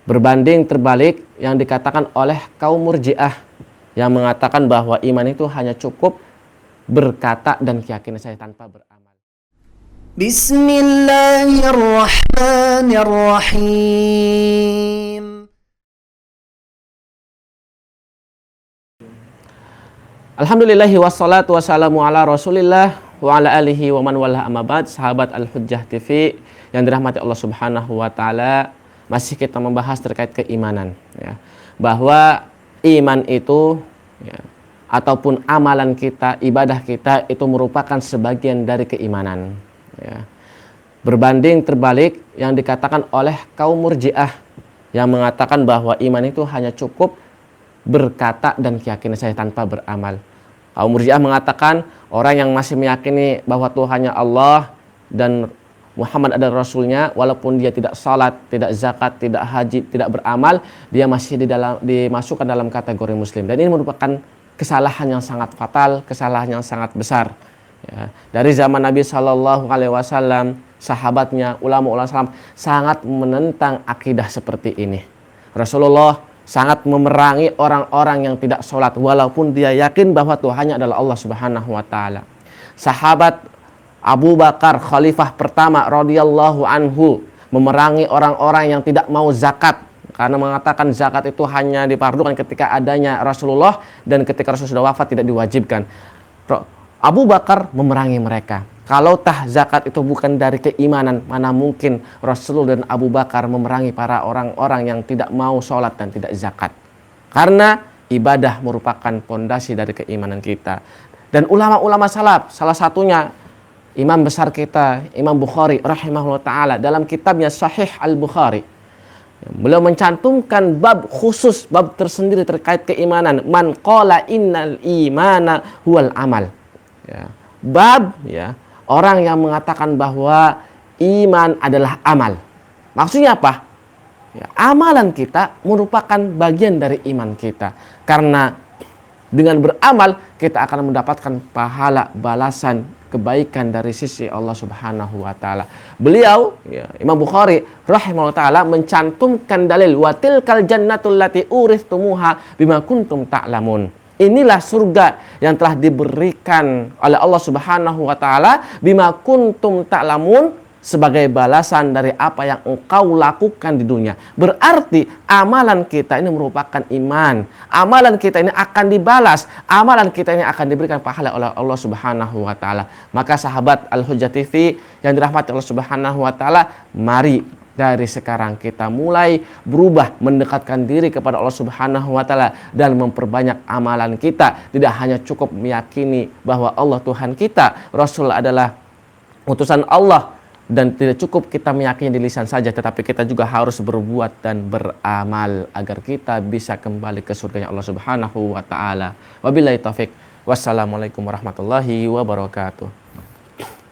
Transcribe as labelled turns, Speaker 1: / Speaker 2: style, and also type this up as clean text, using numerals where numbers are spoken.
Speaker 1: Berbanding terbalik yang dikatakan oleh kaum Murji'ah yang mengatakan bahwa iman itu hanya cukup berkata dan keyakinan saja tanpa beramal.
Speaker 2: Bismillahirrahmanirrahim.
Speaker 1: Alhamdulillahi wassalatu wassalamu ala rasulillah wa ala alihi wa man wala amma ba'd. Sahabat Al-Hujjah TV yang dirahmati Allah Subhanahu wa taala, masih kita membahas terkait keimanan ya. Bahwa iman itu ya, ataupun amalan kita, ibadah kita itu merupakan sebagian dari keimanan ya. Berbanding terbalik yang dikatakan oleh kaum Murji'ah yang mengatakan bahwa iman itu hanya cukup berkata dan keyakinan saja tanpa beramal. Kaum Murji'ah mengatakan orang yang masih meyakini bahwa Tuhannya Allah dan Muhammad adalah Rasulnya, walaupun dia tidak salat, tidak zakat, tidak haji, tidak beramal, dia masih dimasukkan dalam kategori muslim. Dan ini merupakan kesalahan yang sangat fatal, kesalahan yang sangat besar. Ya. Dari zaman Nabi SAW, sahabatnya, ulama-ulama sangat menentang akidah seperti ini. Rasulullah sangat memerangi orang-orang yang tidak sholat walaupun dia yakin bahwa Tuhannya adalah Allah Subhanahu wa taala. Sahabat Abu Bakar, khalifah pertama radhiyallahu anhu, memerangi orang-orang yang tidak mau zakat karena mengatakan zakat itu hanya dipardukan ketika adanya Rasulullah dan ketika Rasul sudah wafat tidak diwajibkan. Abu Bakar memerangi mereka. Kalau tah zakat itu bukan dari keimanan, mana mungkin Rasul dan Abu Bakar memerangi para orang-orang yang tidak mau sholat dan tidak zakat. Karena ibadah merupakan pondasi dari keimanan kita. Dan ulama-ulama salaf, salah satunya imam besar kita, Imam Bukhari rahimahullah ta'ala, dalam kitabnya Sahih Al-Bukhari, beliau mencantumkan bab khusus, bab tersendiri terkait keimanan. Man qala innal imana huwal amal. Ya. Bab ya, orang yang mengatakan bahwa iman adalah amal. Maksudnya apa? Ya, amalan kita merupakan bagian dari iman kita. Karena dengan beramal kita akan mendapatkan pahala, balasan, kebaikan dari sisi Allah Subhanahu wa taala. Beliau ya, Imam Bukhari rahimahullah taala mencantumkan dalil wa tilkal jannatul lati uristumuha bima kuntum ta'lamun. Inilah surga yang telah diberikan oleh Allah Subhanahu wa taala bima kuntum ta'lamun, sebagai balasan dari apa yang engkau lakukan di dunia. Berarti amalan kita ini merupakan iman. Amalan kita ini akan dibalas. Amalan kita ini akan diberikan pahala oleh Allah Subhanahu wa taala. Maka sahabat Al-Hujjah TV yang dirahmati Allah Subhanahu wa taala, mari dari sekarang kita mulai berubah, mendekatkan diri kepada Allah Subhanahu wa taala dan memperbanyak amalan kita. Tidak hanya cukup meyakini bahwa Allah Tuhan kita, Rasul adalah utusan Allah, dan tidak cukup kita meyakini di lisan saja, tetapi kita juga harus berbuat dan beramal agar kita bisa kembali ke surganya Allah Subhanahu wa taala. Wabillahi taufik. Wassalamualaikum warahmatullahi wabarakatuh.